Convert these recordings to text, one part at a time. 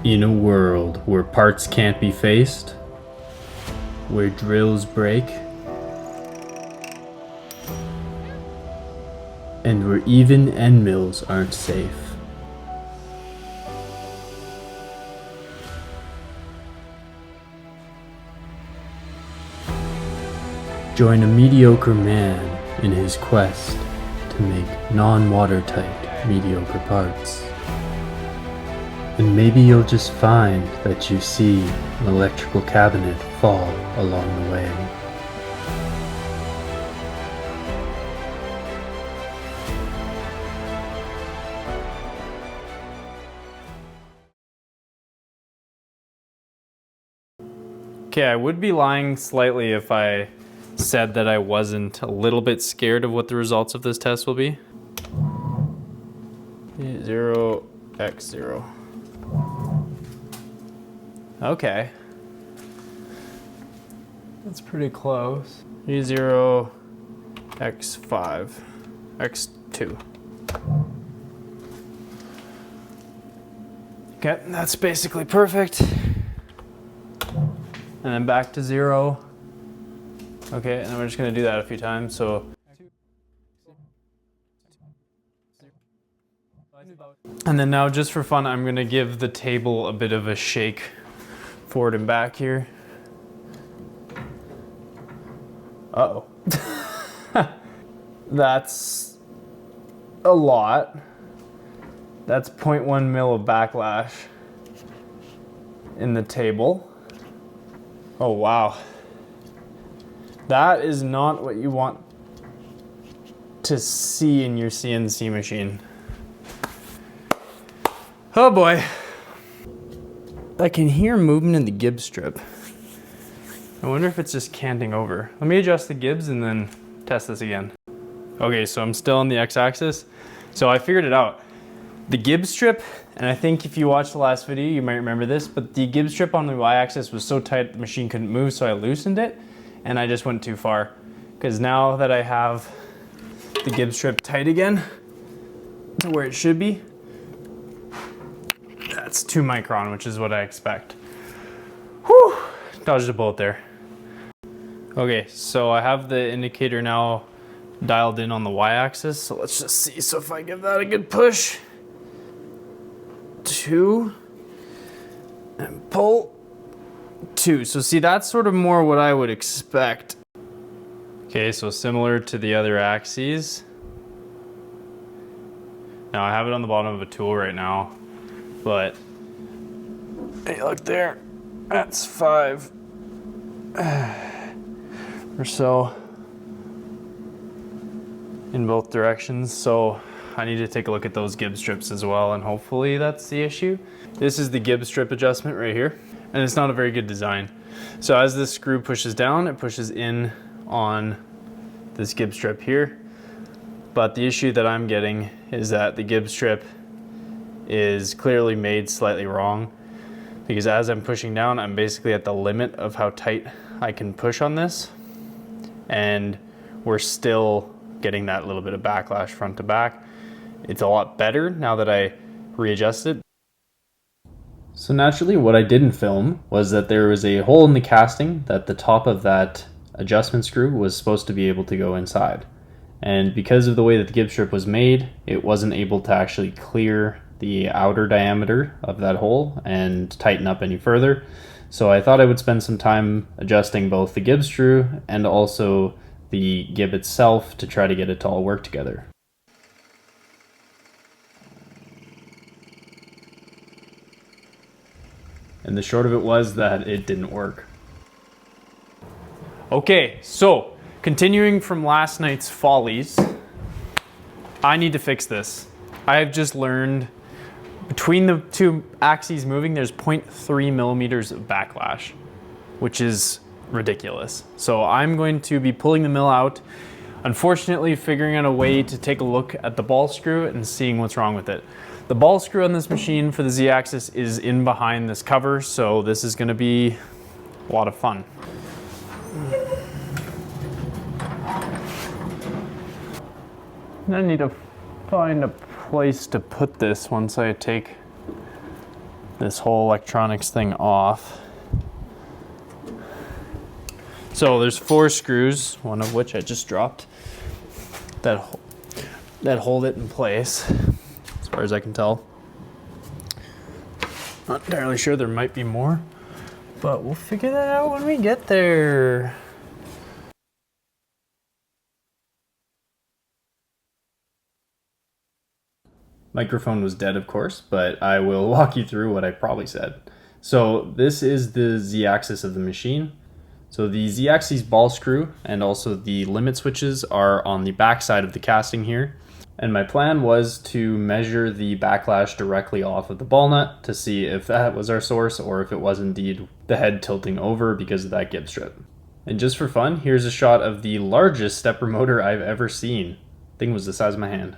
In a world where parts can't be faced, where drills break, and where even end mills aren't safe, join a mediocre man in his quest to make non-watertight mediocre parts. And maybe you'll just find that you see an electrical cabinet fall along the way. Okay, I would be lying slightly if I said that I wasn't a little bit scared of what the results of this test will be. 0x0. Okay. That's pretty close. E0, x5, x2. Okay, that's basically perfect. And then back to 0. Okay, and then we're just gonna do that a few times, so. And then now, just for fun, I'm gonna give the table a bit of a shake forward and back here. Uh-oh. That's a lot. That's 0.1 mil of backlash in the table. Oh, wow. That is not what you want to see in your CNC machine. Oh boy. I can hear movement in the gib strip. I wonder if it's just canting over. Let me adjust the gibs and then test this again. Okay, so I'm still on the x-axis. So I figured it out. The gib strip, and I think if you watched the last video, you might remember this, but the gib strip on the y-axis was so tight the machine couldn't move, so I loosened it, and I just went too far. Because now that I have the gib strip tight again to where it should be, that's 2 micron, which is what I expect. Whew, dodged a bullet there. Okay, so I have the indicator now dialed in on the y-axis, so let's just see. So if I give that a good push, 2, and pull, 2. So see, that's sort of more what I would expect. Okay, so similar to the other axes. Now I have it on the bottom of a tool right now, but hey, look there, that's 5 or so in both directions. So I need to take a look at those gib strips as well, and hopefully that's the issue. This is the gib strip adjustment right here, and it's not a very good design. So as this screw pushes down, it pushes in on this gib strip here. But the issue that I'm getting is that the gib strip is clearly made slightly wrong, because as I'm pushing down, I'm basically at the limit of how tight I can push on this, and we're still getting that little bit of backlash front to back. It's a lot better now that I readjusted. So naturally, what I didn't film was that there was a hole in the casting that the top of that adjustment screw was supposed to be able to go inside. And because of the way that the gib strip was made, it wasn't able to actually clear the outer diameter of that hole and tighten up any further. So I thought I would spend some time adjusting both the gib screw and also the gib itself to try to get it to all work together. And the short of it was that it didn't work. Okay, so continuing from last night's follies, I need to fix this. I have just learned between the two axes moving, there's 0.3 millimeters of backlash, which is ridiculous. So I'm going to be pulling the mill out, unfortunately figuring out a way to take a look at the ball screw and seeing what's wrong with it. The ball screw on this machine for the Z-axis is in behind this cover, so this is going to be a lot of fun. I need to find a place to put this once I take this whole electronics thing off. So there's 4 screws, one of which I just dropped, that hold it in place, as far as I can tell. Not entirely sure, there might be more, but we'll figure that out when we get there. Microphone was dead, of course, but I will walk you through what I probably said. So this is the Z-axis of the machine. So the Z-axis ball screw and also the limit switches are on the back side of the casting here. And my plan was to measure the backlash directly off of the ball nut to see if that was our source or if it was indeed the head tilting over because of that Gibbs strip. And just for fun, here's a shot of the largest stepper motor I've ever seen. Thing was the size of my hand.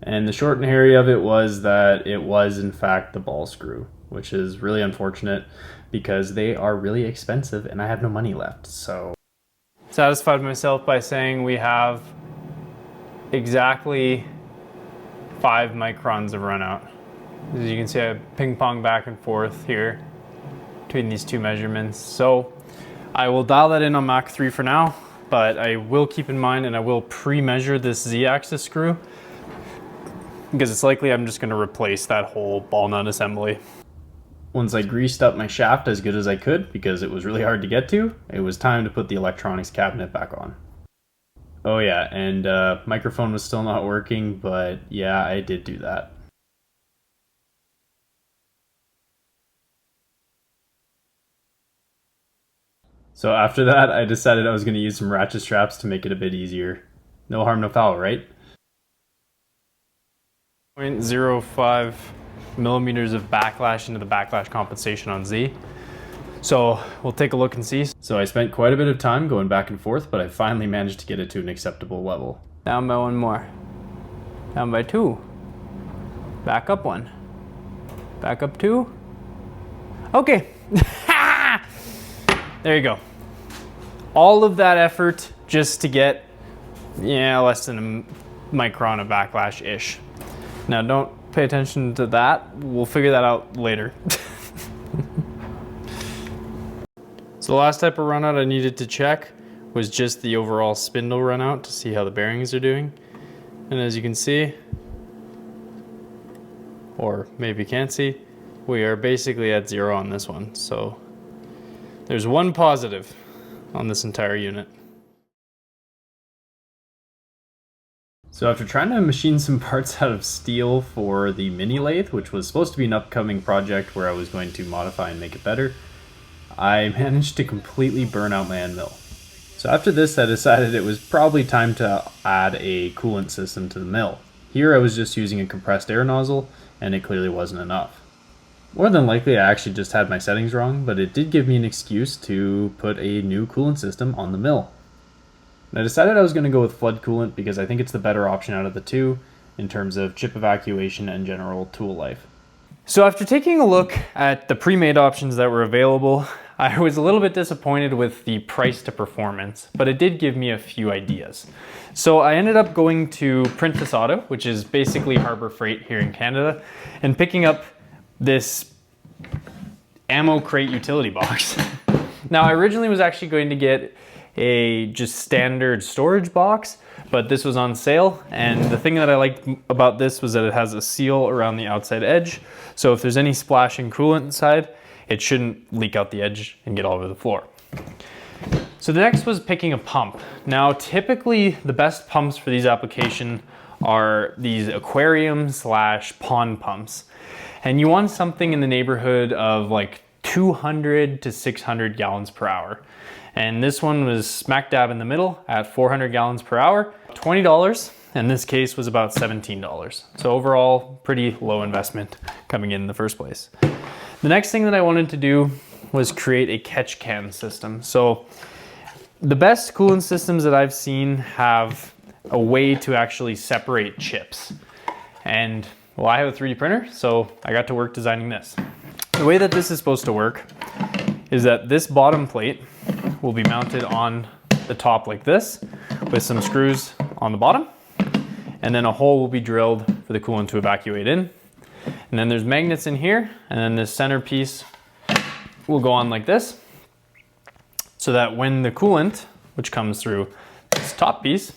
And the short and hairy of it was that it was in fact the ball screw, which is really unfortunate because they are really expensive and I have no money left, so. Satisfied myself by saying we have exactly 5 microns of runout. As you can see, I ping pong back and forth here between these 2 measurements. So I will dial that in on Mach 3 for now, but I will keep in mind and I will pre-measure this Z-axis screw because it's likely I'm just going to replace that whole ball nut assembly. Once I greased up my shaft as good as I could because it was really hard to get to, it was time to put the electronics cabinet back on. Oh yeah, and microphone was still not working, but yeah, I did do that. So after that, I decided I was going to use some ratchet straps to make it a bit easier. No harm, no foul, right? 0.05 millimeters of backlash into the backlash compensation on Z. So we'll take a look and see. So I spent quite a bit of time going back and forth, but I finally managed to get it to an acceptable level. Down by 1 more. Down by 2. Back up 1. Back up 2. Okay. There you go. All of that effort just to get, less than a micron of backlash-ish. Now don't pay attention to that. We'll figure that out later. So the last type of runout I needed to check was just the overall spindle runout to see how the bearings are doing. And as you can see, or maybe can't see, we are basically at 0 on this one. So there's 1 positive on this entire unit. So after trying to machine some parts out of steel for the mini lathe, which was supposed to be an upcoming project where I was going to modify and make it better, I managed to completely burn out my end mill. So after this, I decided it was probably time to add a coolant system to the mill. Here I was just using a compressed air nozzle, and it clearly wasn't enough. More than likely I actually just had my settings wrong, but it did give me an excuse to put a new coolant system on the mill. And I decided I was going to go with flood coolant because I think it's the better option out of the 2 in terms of chip evacuation and general tool life. So after taking a look at the pre-made options that were available, I was a little bit disappointed with the price to performance, but it did give me a few ideas. So I ended up going to Princess Auto, which is basically Harbor Freight here in Canada, and picking up this ammo crate utility box. Now I originally was actually going to get a just standard storage box, but this was on sale, and the thing that I liked about this was that it has a seal around the outside edge, so if there's any splashing coolant inside, it shouldn't leak out the edge and get all over the floor. So the next was picking a pump. Now typically the best pumps for these applications are these aquarium / pond pumps, and you want something in the neighborhood of like 200 to 600 gallons per hour. And this one was smack dab in the middle at 400 gallons per hour, $20, and this case was about $17. So overall, pretty low investment coming in the first place. The next thing that I wanted to do was create a catch can system. So the best coolant systems that I've seen have a way to actually separate chips. And well, I have a 3D printer, so I got to work designing this. The way that this is supposed to work is that this bottom plate will be mounted on the top like this with some screws on the bottom, and then a hole will be drilled for the coolant to evacuate in. And And then there's magnets in here, and then this center piece will go on like this, so that when the coolant, which comes through this top piece,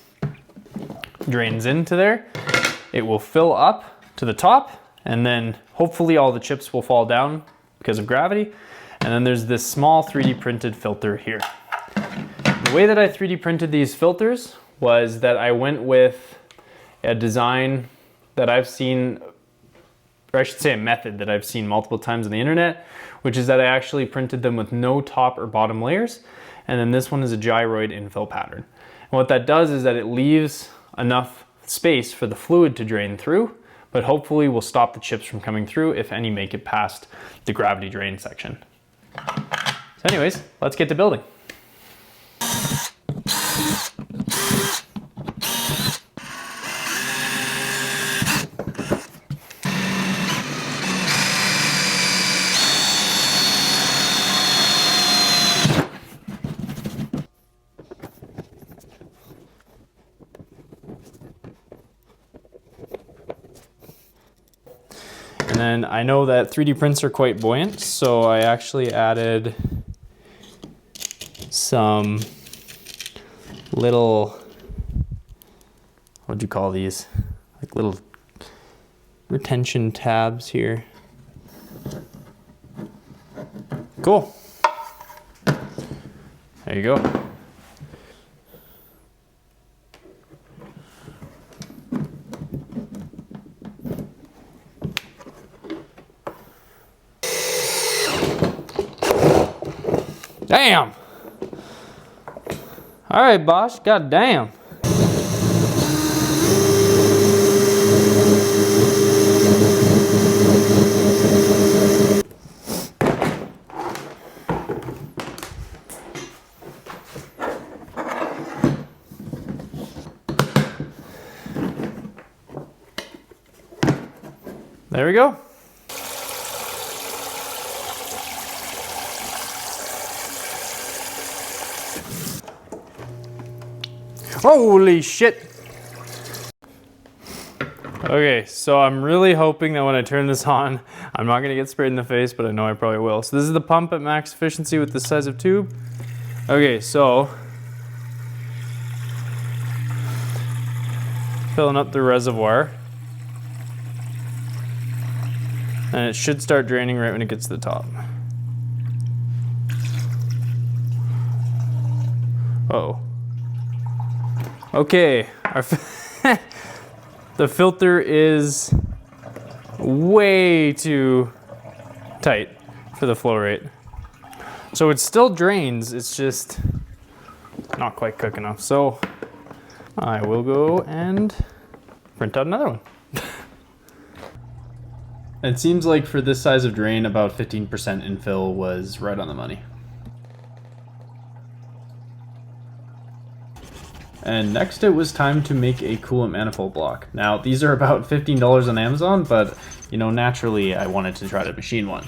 drains into there, it will fill up to the top, and then hopefully all the chips will fall down because of gravity. And then there's this small 3D printed filter here. The way that I 3D printed these filters was that I went with a design that I've seen, or I should say a method that I've seen multiple times on the internet, which is that I actually printed them with no top or bottom layers. And then this one is a gyroid infill pattern. And what that does is that it leaves enough space for the fluid to drain through, but hopefully will stop the chips from coming through if any make it past the gravity drain section. So anyways, let's get to building. And then I know that 3D prints are quite buoyant, so I actually added some little, what'd you call these? Like little retention tabs here. Cool. There you go. Damn! All right, Bosch, god damn. There we go. Holy shit. Okay, so I'm really hoping that when I turn this on, I'm not gonna get sprayed in the face, but I know I probably will. So this is the pump at max efficiency with this size of tube. Okay, so filling up the reservoir. And it should start draining right when it gets to the top. Uh-oh. Okay, the filter is way too tight for the flow rate. So it still drains, it's just not quite quick enough. So I will go and print out another one. It seems like for this size of drain, about 15% infill was right on the money. And next it was time to make a coolant manifold block. Now these are about $15 on Amazon, but you know, naturally I wanted to try to machine one.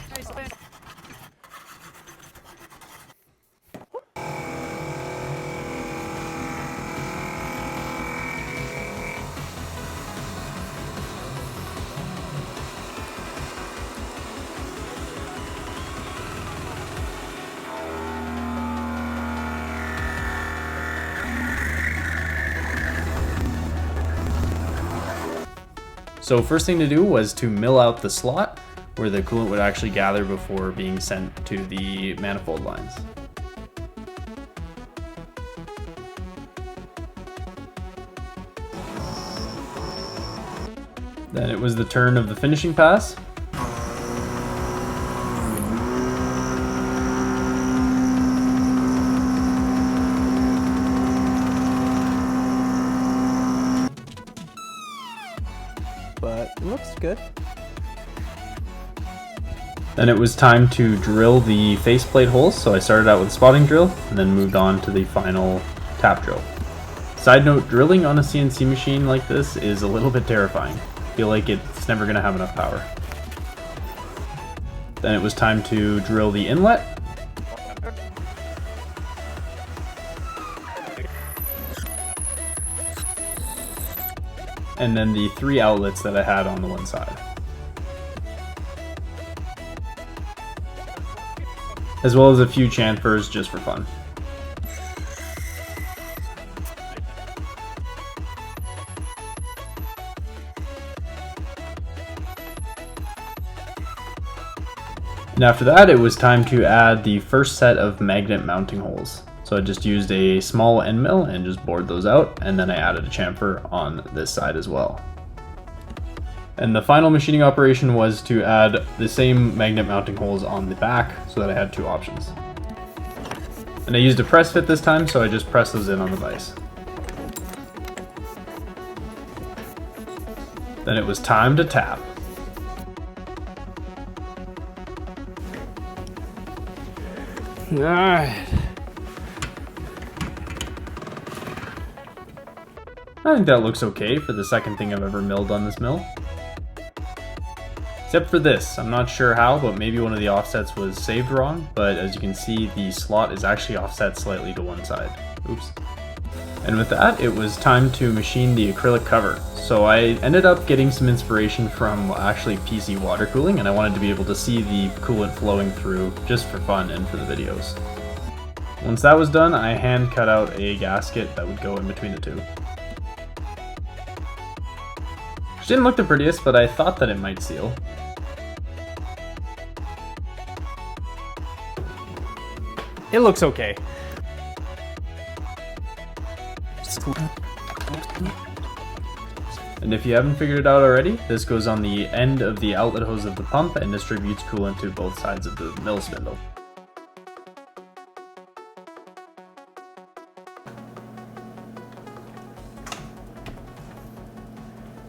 So first thing to do was to mill out the slot where the coolant would actually gather before being sent to the manifold lines. Then it was the turn of the finishing pass. But it looks good. Then it was time to drill the faceplate holes, so I started out with a spotting drill and then moved on to the final tap drill. Side note, drilling on a CNC machine like this is a little bit terrifying. I feel like it's never going to have enough power. Then it was time to drill the inlet. And then the 3 outlets that I had on the one side. as well as a few chamfers just for fun. And after that, it was time to add the first set of magnet mounting holes. So I just used a small end mill and just bored those out, and then I added a chamfer on this side as well. And the final machining operation was to add the same magnet mounting holes on the back so that I had two options. And I used a press fit this time, so I just pressed those in on the vise. Then it was time to tap. Alright. I think that looks okay for the second thing I've ever milled on this mill. Except for this, I'm not sure how, but maybe one of the offsets was saved wrong, but as you can see, the slot is actually offset slightly to one side. Oops. And with that, it was time to machine the acrylic cover. So I ended up getting some inspiration from actually PC water cooling, and I wanted to be able to see the coolant flowing through just for fun and for the videos. Once that was done, I hand cut out a gasket that would go in between the two. Which didn't look the prettiest, but I thought that it might seal. It looks okay. And if you haven't figured it out already, this goes on the end of the outlet hose of the pump and distributes coolant to both sides of the mill spindle.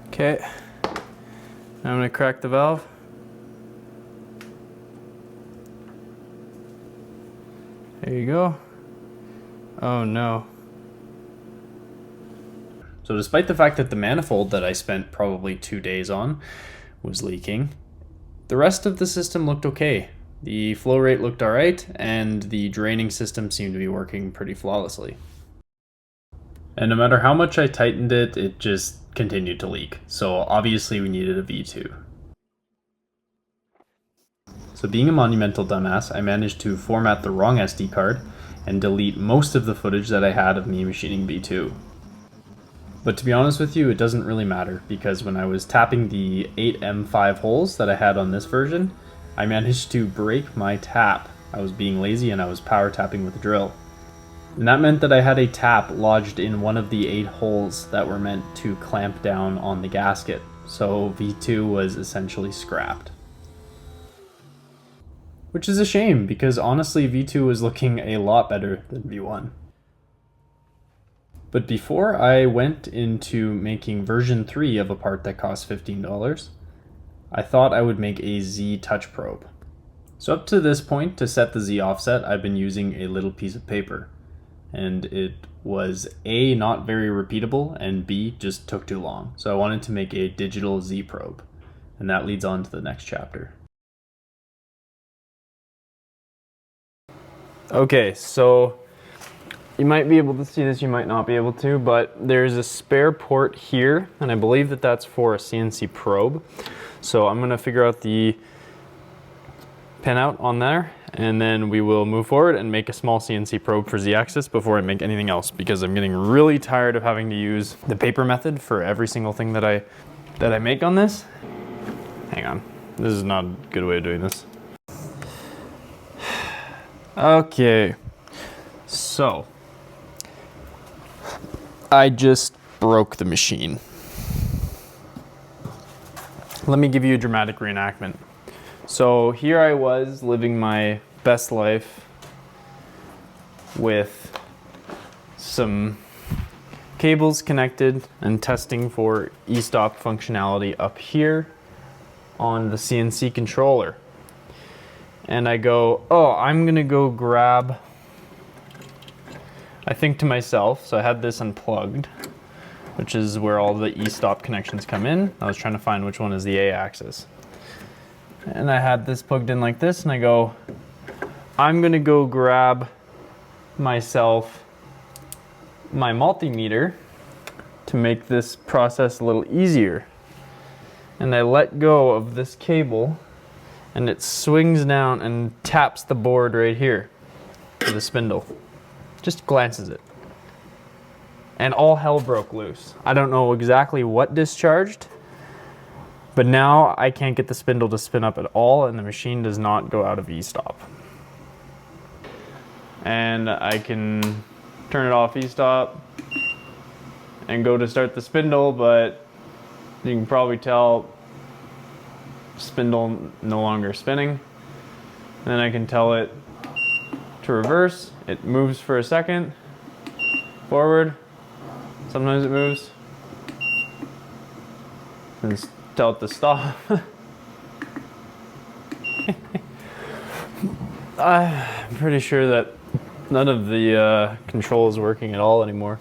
Okay. Now I'm gonna crack the valve. There you go. Oh no. So despite the fact that the manifold that I spent probably 2 days on was leaking, the rest of the system looked okay. The flow rate looked alright, and the draining system seemed to be working pretty flawlessly. And no matter how much I tightened it, it just continued to leak. So obviously we needed a V2. So being a monumental dumbass, I managed to format the wrong SD card and delete most of the footage that I had of me machining V2. But to be honest with you, it doesn't really matter, because when I was tapping the 8M5 holes that I had on this version, I managed to break my tap. I was being lazy and I was power tapping with a drill. And that meant that I had a tap lodged in one of the 8 holes that were meant to clamp down on the gasket. So V2 was essentially scrapped. Which is a shame, because honestly V2 was looking a lot better than V1. But before I went into making version 3 of a part that cost $15, I thought I would make a Z touch probe. So up to this point, to set the Z offset, I've been using a little piece of paper. And it was A, not very repeatable, and B, just took too long. So I wanted to make a digital Z probe. And that leads on to the next chapter. Okay, so you might be able to see this, you might not be able to, but there's a spare port here, and I believe that that's for a CNC probe. So I'm gonna figure out the pinout on there, and then we will move forward and make a small CNC probe for Z-axis before I make anything else, because I'm getting really tired of having to use the paper method for every single thing that I make on this. Hang on, this is not a good way of doing this. Okay, so I just broke the machine. Let me give you a dramatic reenactment. So here I was living my best life with some cables connected and testing for e-stop functionality up here on the CNC controller. And I go, oh, I'm gonna go grab, I think to myself, so I had this unplugged, which is where all the e-stop connections come in. I was trying to find which one is the A axis. And I had this plugged in like this, and I go, I'm gonna go grab myself my multimeter to make this process a little easier. And I let go of this cable, and it swings down and taps the board right here with the spindle. Just glances it. And all hell broke loose. I don't know exactly what discharged, but now I can't get the spindle to spin up at all, and the machine does not go out of e-stop. And I can turn it off e-stop and go to start the spindle, but you can probably tell spindle no longer spinning. And then I can tell it to reverse. It moves for a second, forward. Sometimes it moves. And tell it to stop. I'm pretty sure that none of the control is working at all anymore.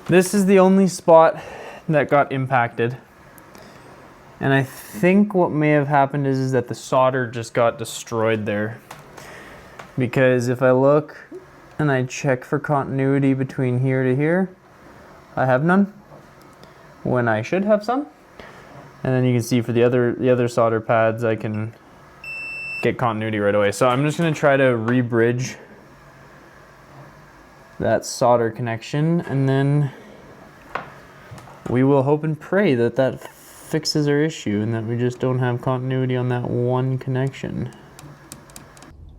This is the only spot that got impacted. And I think what may have happened is that the solder just got destroyed there. Because if I look and I check for continuity between here to here, I have none, when I should have some. And then you can see for the other solder pads, I can get continuity right away. So I'm just gonna try to re-bridge that solder connection, and then we will hope and pray that that fixes our issue and that we just don't have continuity on that one connection.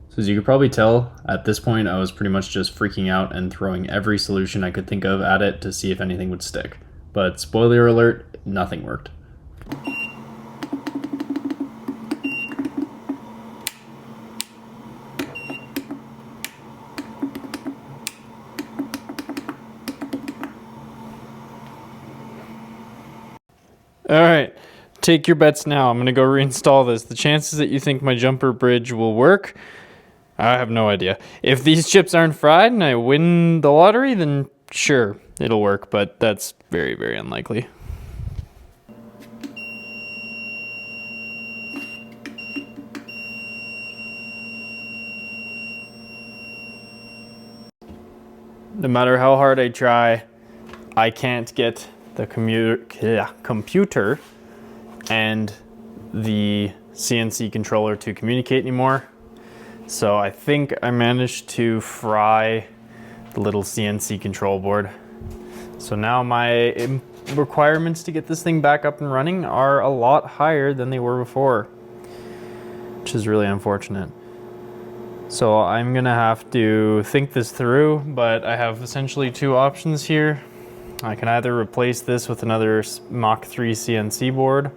So as you could probably tell, at this point I was pretty much just freaking out and throwing every solution I could think of at it to see if anything would stick. But spoiler alert, nothing worked. All right, take your bets now. I'm gonna go reinstall this. The chances that you think my jumper bridge will work, I have no idea. If these chips aren't fried and I win the lottery, then sure, it'll work, but that's very, very unlikely. No matter how hard I try, I can't get the computer and the CNC controller to communicate anymore. So I think I managed to fry the little CNC control board. So now my requirements to get this thing back up and running are a lot higher than they were before, which is really unfortunate. So I'm gonna have to think this through, but I have essentially two options here. I can either replace this with another Mach 3 CNC board,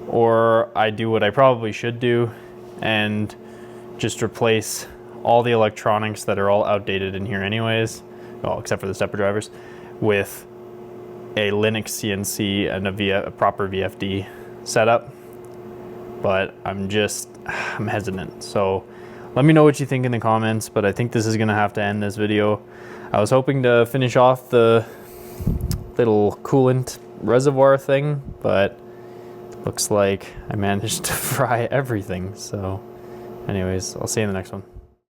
or I do what I probably should do and just replace all the electronics that are all outdated in here anyways, well, except for the stepper drivers, with a Linux CNC and a proper VFD setup. But I'm hesitant. So let me know what you think in the comments, but I think this is gonna have to end this video. I was hoping to finish off the little coolant reservoir thing, but looks like I managed to fry everything. So anyways, I'll see you in the next one.